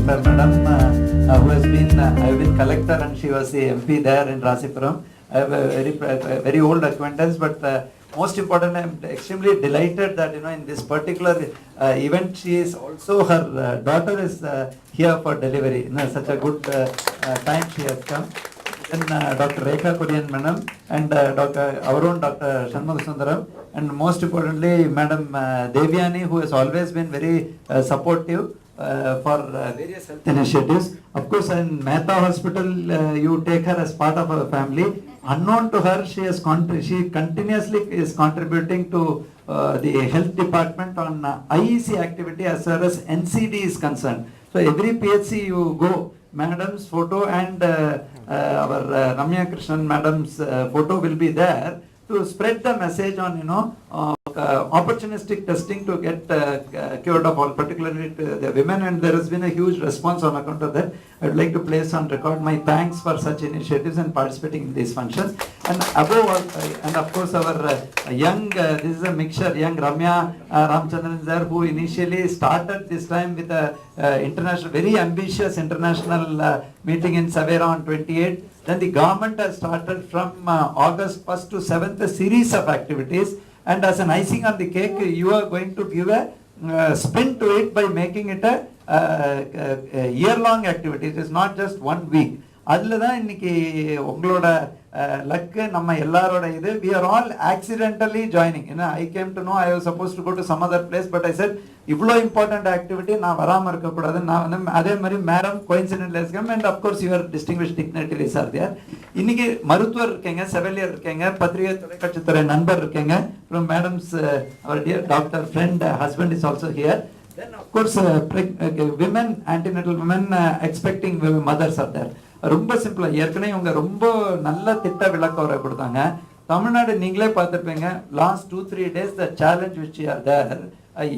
Dr. Madam, who has been, I've been collector and she was the MP there in Rasipuram. I have a very old acquaintance, but most important, I'm extremely delighted that in this particular event, she is also her daughter is here for delivery. Such a good time she has come. Then Dr. Rekha Kurian Madam and our own Dr. Shanmugha Sundaram, and most importantly, Madam Devyani, who has always been very supportive for various health initiatives. Of course, in Mehta Hospital, you take her as part of our family. Unknown to her, she continuously is contributing to the health department on IEC activity as far as NCD is concerned. So every PHC you go, Madam's photo and our Ramya Krishnan Madam's photo will be there to spread the message on opportunistic testing to get cured of all, particularly to the women, and there has been a huge response on account of that. I would like to place on record my thanks for such initiatives and participating in these functions. And above all, and of course our young, this is a mixture, young Ramya Ramchandran is there, who initially started this time with a international, very ambitious international meeting in Savera on 28. Then the government has started from August 1st to 7th a series of activities, and as an icing on the cake, you are going to give a spin to it by making it a year-long activity. It is not just 1 week. அதில் தான் இன்னைக்கு உங்களோட luck நம்ம எல்லாரோட இது. We are all accidentally joining. I came to know I was supposed to go to some other place, but I said இவ்வளோ important activity நான் வராமல் இருக்கக்கூடாது. நான் வந்து அதே மாதிரி மேடம் கோயின்சிடென்ட்ல இருக்கேன். And of course your distinguished dignitaries are there. இன்னைக்கு மருத்துவர் இருக்கீங்க, செவிலியர் இருக்கீங்க, பத்திரிகை தொலைக்காட்சித்துறை நண்பர் இருக்கீங்க. From madam's our dear doctor friend husband is also here. Then of course women, antenatal women expecting mothers are there. ரொம்ப சிம்பிளா ஏற்கனவே இவங்க ரொம்ப நல்ல திட்ட விளக்கம் கொடுத்தாங்க. தமிழ்நாடு நீங்களே பார்த்துருப்பீங்க. Last 2-3 days the challenge which are there,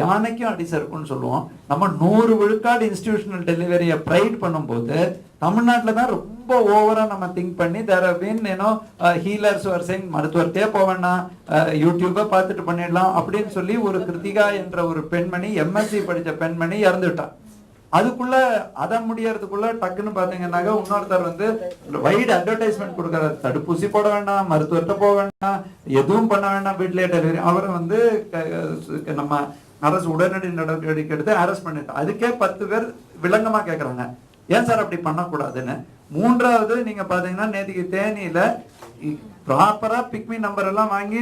யானைக்கும் அடி சறுக்குன்னு சொல்லுவோம். நம்ம 100 விழுக்காடு இன்ஸ்டிடியூஷனல் டெலிவரியை ப்ரைட் பண்ணும்போது தமிழ்நாட்டில் தான் ரொம்ப ஓவரா நம்ம திங்க் பண்ணி there have been healers are saying மருத்துவர்கிட்டே போவேன்னா யூடியூபை பார்த்துட்டு பண்ணிடலாம் அப்படின்னு சொல்லி ஒரு கிருத்திகா என்ற ஒரு பெண்மணி, எம்எஸ்சி படித்த பெண்மணி இறந்துவிட்டான். அதுக்குள்ள அதை முடியறதுக்குள்ள டக்குன்னு பாத்தீங்கன்னாக்க இன்னொருத்தர் வந்து வைட் அட்வர்டைஸ்மெண்ட் கொடுக்கறாரு. தடுப்பூசி போட வேண்டாம், மருத்துவர்கிட்ட போக வேண்டாம், எதுவும் பண்ண வேண்டாம், வீட்லயே டெலிவரி. அவரை வந்து நம்ம அரசு உடனடி நடவடிக்கை எடுத்து அரெஸ்ட் பண்ணிட்டு அதுக்கே 10 பேர் விளங்கமா கேட்கறாங்க, ஏன் சார் அப்படி பண்ணக்கூடாதுன்னு. மூன்றாவது நீங்க பாத்தீங்கன்னா நேற்றுக்கு தேனியில ப்ராப்பரா பிக்மி நம்பர் எல்லாம் வாங்கி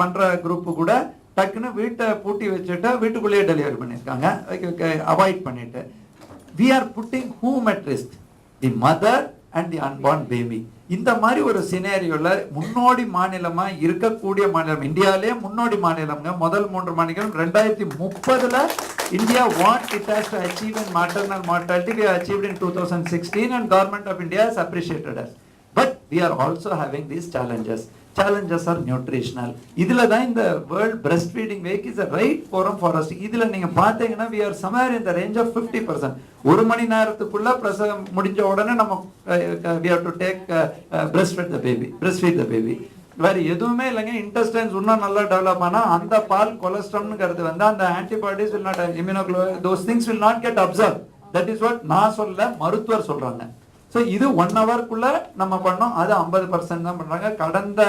பண்ற குரூப் கூட டக்குன்னு வீட்டை பூட்டி வச்சுட்டு வீட்டுக்குள்ளேயே டெலிவரி பண்ணியிருக்காங்க, அவாய்ட் பண்ணிட்டு. We are putting whom at risk, the mother and the unborn baby. இந்த மாதிரி ஒரு சினேரியோல முன்னோடி மாநிலமா இருக்கக்கூடிய மாநிலம் இந்தியாவிலே முன்னோடி மாநிலம்ங்க. முதல் 3 மாநிலம் 2030 India what it has to achieve in maternal mortality we have achieved in 2016 and government of India has appreciated us, but we are also having these challenges are nutritional. இதுல தான் இந்த world breast feeding week is a right forum for us. இதுல நீங்க பாத்தீங்கன்னா we are somewhere in the range of 50%. 1 மணி நேரத்துக்குள்ள பிரசவம் முடிஞ்ச உடனே நம்ம we have to take breastfeed the baby. வேற எதுவுமே இல்லைங்க. இன்டெஸ்டைன்ஸ் இன்னும் நல்லா டெவலப் ஆனா அந்த பால் கொலஸ்ட்ரால்ங்கிறது வந்து அந்த antibodies will not immunoglobulin, those things will not get absorbed. That is what நான் சொல்ல மருத்துவர் சொல்றாங்க. ஸோ இது 1 ஹவர்க்குள்ள நம்ம பண்ணோம். அது 50% தான் பண்றாங்க. கடந்த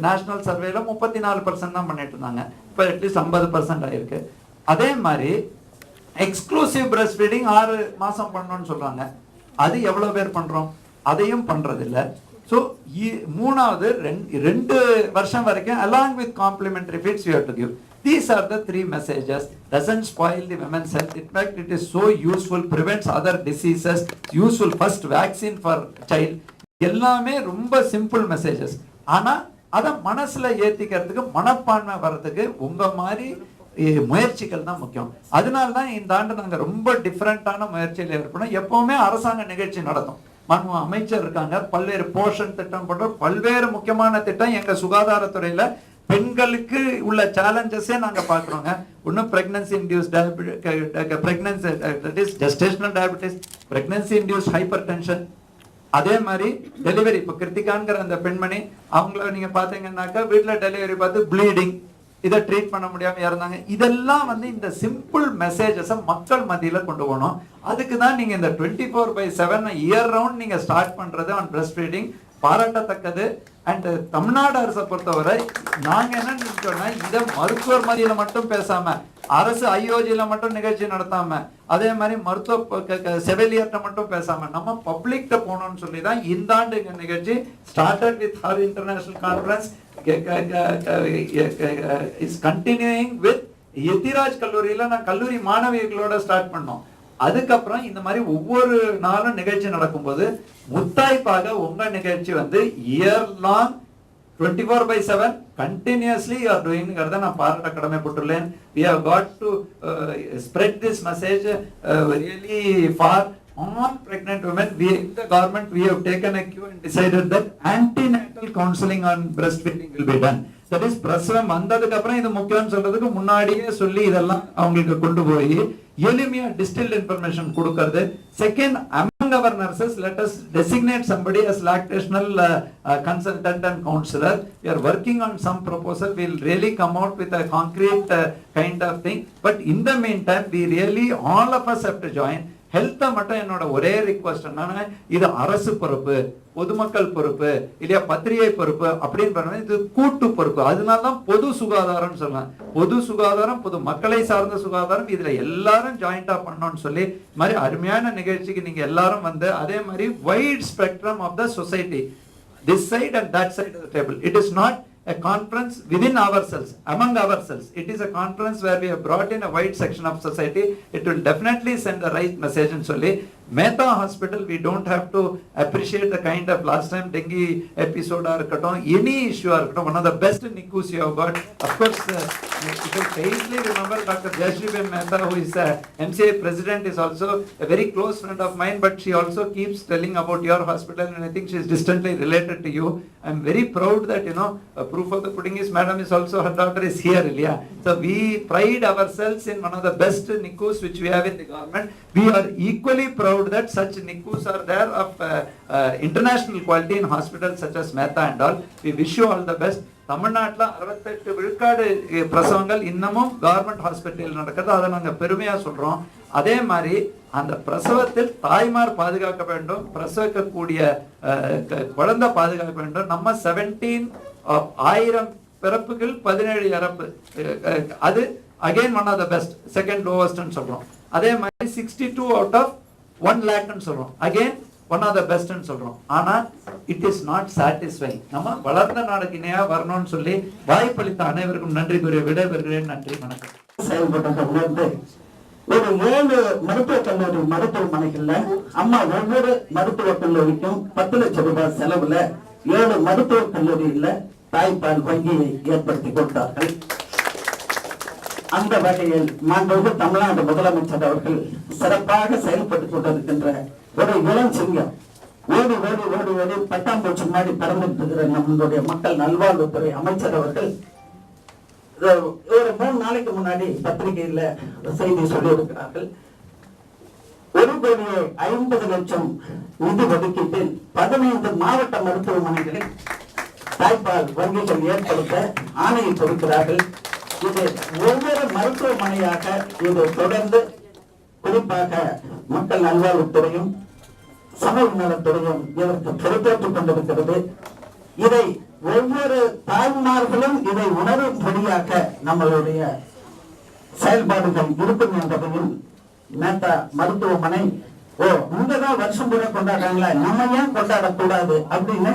நேஷனல் சர்வேல 34% தான் பண்ணிட்டு இருந்தாங்க. இப்போ அட்லீஸ்ட் 50% ஆயிருக்கு. அதே மாதிரி எக்ஸ்க்ளூசிவ் பிரஸ்ட் ஃபீடிங் 6 மாசம் பண்ணணும்னு சொல்றாங்க. அது எவ்வளவு பேர் பண்றோம்? அதையும் பண்றது இல்லை. ஸோ மூணாவது 2 வருஷம் வரைக்கும் along with complementary feeds you have to give. These are the 3 messages. Doesn't spoil the women's health. In fact, it is so useful, prevents other diseases, useful first vaccine for child. எல்லாமே ரொம்ப simple messages. ஆனா அதை மனசுல ஏத்திக்கிறதுக்கு மனப்பான்மை வர்றதுக்கு உங்க மாதிரி முயற்சிகள் தான் முக்கியம். அதனால தான் இந்த ஆண்டு நாங்க ரொம்ப டிஃப்ரெண்டான முயற்சியில் ஏற்படும். எப்பவுமே அரசாங்க நிகழ்ச்சி நடத்தும். அமைச்சர் இருக்காங்க, பல்வேறு போஷன் திட்டம் போன்ற பல்வேறு முக்கியமான திட்டம் எங்க சுகாதாரத்துறையில பெண்களுக்கு உள்ள சேலஞ்சஸே நாங்க பாக்குறோங்க. இன்னும் pregnancy induce pregnancy that is gestational diabetes, pregnancy induce hyper tension, அதே மாதிரி டெலிவரி. இப்போ கிருத்திகாங்கிற அந்த பெண்மணி அவங்கள நீங்க பாத்தீங்கன்னாக்கா வீட்டுல டெலிவரி பார்த்து ப்ளீடிங், இதை ட்ரீட் பண்ண முடியாம இறந்தாங்க. இதெல்லாம் வந்து இந்த சிம்பிள் மெசேஜஸை மக்கள் மத்தியில கொண்டு போகணும். அதுக்கு தான் நீங்க இந்த 24/7 இயர் ரவுண்ட் நீங்க ஸ்டார்ட் பண்றது ஆன் பிரஸ்ட் ஃபீடிங் பாராட்டத்தக்கது. அண்ட் தமிழ்நாடு அரசை பொறுத்தவரை நாங்க என்ன நினைச்சோம்னா, இதை மருத்துவர் மத்தியில மட்டும் பேசாம, அரசு ஐஓஜில மட்டும் நிகழ்ச்சி நடத்தாம, அதே மாதிரி மருத்துவ செவிலியர்கிட்ட மட்டும் பேசாம நம்ம பப்ளிக்ட போகணும்னு சொல்லி தான் இந்த ஆண்டு நிகழ்ச்சி started with our international conference is continuing with Ethiraj கல்லூரியில நான் கல்லூரி மாணவிகளோட ஸ்டார்ட் பண்ணோம். அதுக்கப்புறம் இந்த மாதிரி ஒவ்வொரு நாளும் நிகழ்ச்சி நடக்கும்போது முத்தாய்ப்பாக உங்க நிகழ்ச்சி வந்து year long 24/7 continuously you are doing நான் பாராட்ட கடமைப்பட்டுள்ளேன். We have got to spread this message really far. All pregnant women, we in the government we have taken a cue and decided that antenatal counseling on breastfeeding will be done. That is பிரசவம் வந்ததுக்கு அப்புறம் இது முக்கியம்னு சொல்றதுக்கு முன்னாடியே சொல்லி இதெல்லாம் அவங்களுக்கு கொண்டு போய் எளிமையா டிஸ்டில்ட் இன்ஃபர்மேஷன் கொடுக்கிறது. Second, among our nurses, let us designate somebody as lactational consultant and counselor. We are working on some proposal. We will really come out with a concrete kind of thing. But in the meantime, we really all of us have to join. ஹெல்த்தை மட்டும் என்னோட ஒரே request என்னன்னா, இது அரசு பொறுப்பு, பொதுமக்கள் பொறுப்பு, இல்லையா பத்திரிகை பொறுப்பு அப்படின்னு பண்ண, இது கூட்டு பொறுப்பு. அதனாலதான் பொது சுகாதாரம் சொல்றேன். பொது சுகாதாரம், பொது மக்களை சார்ந்த சுகாதாரம், இதுல எல்லாரும் ஜாயிண்டா பண்ணணும்னு சொல்லி மாதிரி அருமையான நிகழ்ச்சிக்கு நீங்க எல்லாரும் வந்து, அதே மாதிரி wide spectrum of the society, this side and that side of the table. It is not a conference within ourselves, among ourselves. It is a conference where we have brought in a wide section of society. It will definitely send the right message. And solely Mehta Hospital, we don't have to appreciate the kind of last time dengue episode or any issue or one of the best NICUs you have got. Of course, if you faintly remember Dr. Jayashree Mehta, who is MCA president, is also a very close friend of mine, but she also keeps telling about your hospital, and I think she is distantly related to you. I am very proud that, proof of the pudding is madam is also, her daughter is here, Ilya. So we pride ourselves in one of the best NICUs which we have in the government. We are equally proud that such NICUs are there of international quality in hospitals such as Mehta and all. We wish you all the best. தமிழ்நாட்டில் 68 விழுக்காடு பிரசவங்கள் இன்னமும் government hospital நடக்கிறது. அதை நாங்கள் பெருமையா சொல்றோம். அதே மாதிரி அந்த பிரசவத்தில் தாய்மார் பாதுகாக்க வேண்டும், பிரசவிக்கக்கூடிய குழந்தை பாதுகாக்க வேண்டும். நம்ம 17,000 பிறப்புகள் 17 இறப்பு, அது again one of the best, second லோவஸ்ட்னு சொல்றோம். அதே மாதிரி 62 out of 1 lakh சொல்றோம், again one of the best சொல்றோம். ஆனா இட் இஸ் நாட் சாட்டிஸ்ஃபைங். நம்ம வளர்ந்த நாடுக்கு இணையா வரணும்னு சொல்லி வாய்ப்பளித்த அனைவருக்கும் நன்றி கூறிய விடைபெறுகிறேன். நன்றி, வணக்கம். செயல்பட்டதை உணர்ந்து ஒரு 7 மருத்துவக் கல்லூரி மருத்துவமனைகள்ல அம்மா ஒவ்வொரு மருத்துவக் கல்லூரிக்கும் 10 லட்சம் ரூபாய் செலவுல 7 மருத்துவக் கல்லூரியில தாய்ப்பால் வங்கியை ஏற்படுத்தி கொடுத்தார்கள். அந்த வகையில் மாண்புமிகு தமிழ்நாடு முதலமைச்சர் அவர்கள் சிறப்பாக செயல்பட்டுக் கொண்டிருக்கின்ற ஒரு இளஞ்சிங்கம், ஓடி ஓடி ஓடி ஓடி பட்டாம்பூச்சி மாடி பறந்துட்டு இருக்கிற நம்மளுடைய மக்கள் நல்வாழ்வுத்துறை அமைச்சர் அவர்கள் ஒரு 3 நாளைக்கு முன்னாடி பத்திரிகையில செய்தி சொல்லி இருக்கிறார்கள். 1,50,00,000 நிதி ஒதுக்கீட்டில் 15 மாவட்ட மருத்துவமனைகளில் தாய்ப்பால் வங்கிகள் ஏற்படுத்த ஆணையிட்டிருக்கிறார்கள். இது ஒவ்வொரு மருத்துவமனையாக இது தொடர்ந்து குறிப்பாக மக்கள் நல்வாழ்வுத்துறையும் சமூக நலத்துறையும் இதற்கு பொறுப்பேற்றுக் கொண்டிருக்கிறது. இதை ஒவ்வொரு தாய்மார்களும் இதை உணரும்படியாக நம்மளுடைய செயல்பாடுகள் இருக்கும் என்பதையும் மேத்தா மருத்துவமனை இங்கதான் வருஷம் கூட கொண்டாடுறாங்களா, நம்ம ஏன் கொண்டாடக்கூடாது அப்படின்னு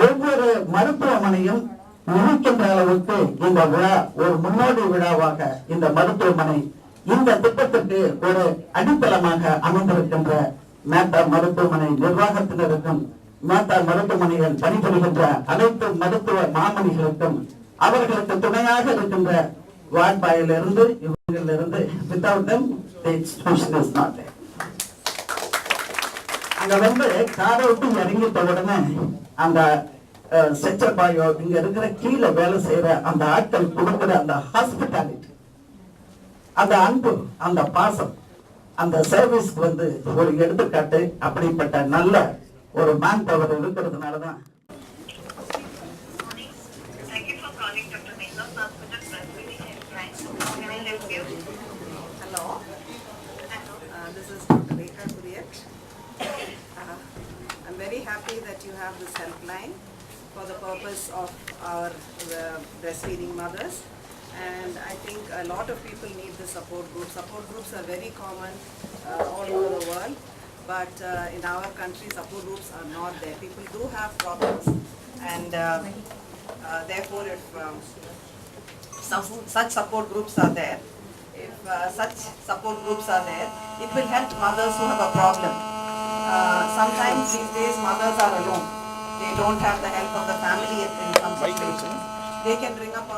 ஒவ்வொரு மருத்துவமனையும் நினைக்கின்ற அளவுக்கு இந்த விழா ஒரு முன்னோடி விழாவாக இந்த மருத்துவமனை இந்த திட்டத்திற்கு ஒரு அடித்தளமாக அமைந்திருக்கின்ற மேத்தா மருத்துவமனை நிர்வாகத்தினருக்கும் மேத்தா மருத்துவமனையில் பணிபுரிகின்ற அனைத்து மருத்துவ மாமணிகளுக்கும் அவர்களுக்கு துணையாக இருக்கின்ற வாட்பாயிலிருந்து இவர்களிலிருந்து without them the institution is not there. அங்க வந்து காரை விட்டு இறங்கிட்ட உடனே அந்த செக்டர் பாயோ இங்க இருக்கிற கீழே வேலை செய்யற அந்த ஆட்கள் கொடுக்கிற அந்த ஹாஸ்பிட்டாலிட்டி, அந்த அன்பு, அந்த பாசம், அந்த சர்வீஸ்க்கு வந்து ஒரு எடுத்துக்காட்டு. அப்படிப்பட்ட நல்ல ஒரு மேன் பவர் இருக்கிறதுனாலதான் have this helpline for the purpose of our breastfeeding mothers. And I think a lot of people need the support groups. Support groups are very common all over the world, but in our country, support groups are not there. People do have problems, and therefore, if such support groups are there, it will help mothers who have a problem. Sometimes these days mothers are alone. They don't have the help of the family in some situations. They can ring up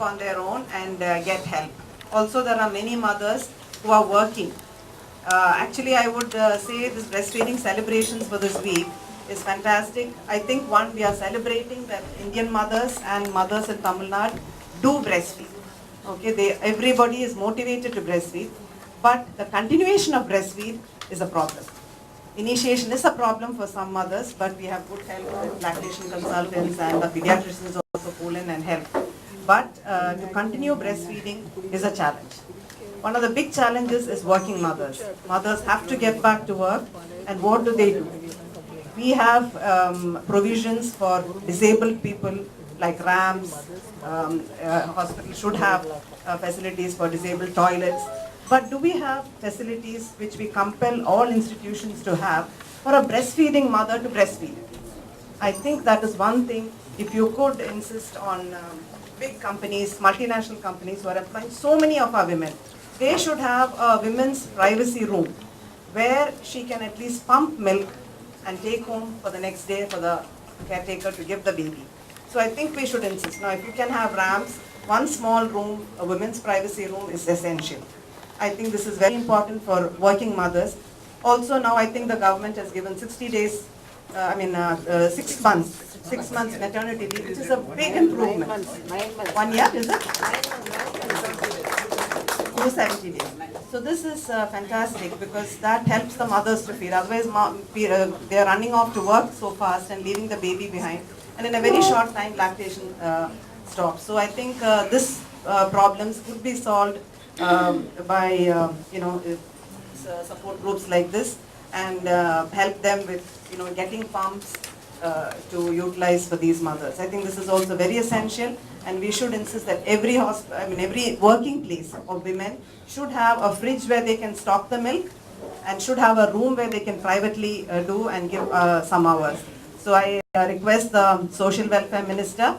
on their own and get help. Also, there are many mothers who are working. Actually, I would say this breastfeeding celebrations for this week is fantastic. I think we are celebrating that Indian mothers and mothers in Tamil Nadu do breastfeed. Okay, everybody is motivated to breastfeed, but the continuation of breastfeed is a problem. Initiation is a problem for some mothers, but we have good help with lactation consultants, and the pediatricians also pull in and help. But to continue breastfeeding is a challenge. One of the big challenges is working mothers. Mothers have to get back to work, and what do? We have provisions for disabled people like ramps. Hospitals should have facilities for disabled toilets. But do we have facilities which we compel all institutions to have for a breastfeeding mother to breastfeed? I think that is one thing. If you could insist on big companies, multinational companies who are employing so many of our women, they should have a women's privacy room where she can at least pump milk and take home for the next day for the caretaker to give the baby. So I think we should insist. Now, if you can have ramps, one small room, a women's privacy room is essential. I think this is very important for working mothers. Also, now I think the government has given 60 days, 6 months maternity leave, which is a big improvement. 1 year, is it? 270 days. So this is fantastic because that helps the mothers to feed. Otherwise, they are running off to work so fast and leaving the baby behind. And in a very short time, lactation stops. So I think this problems could be solved by support groups like this, and help them with getting pumps to utilize for these mothers. I think this is also very essential, and we should insist that every working place of women should have a fridge where they can stock the milk, and should have a room where they can privately do and give some hours. So I request the Social Welfare Minister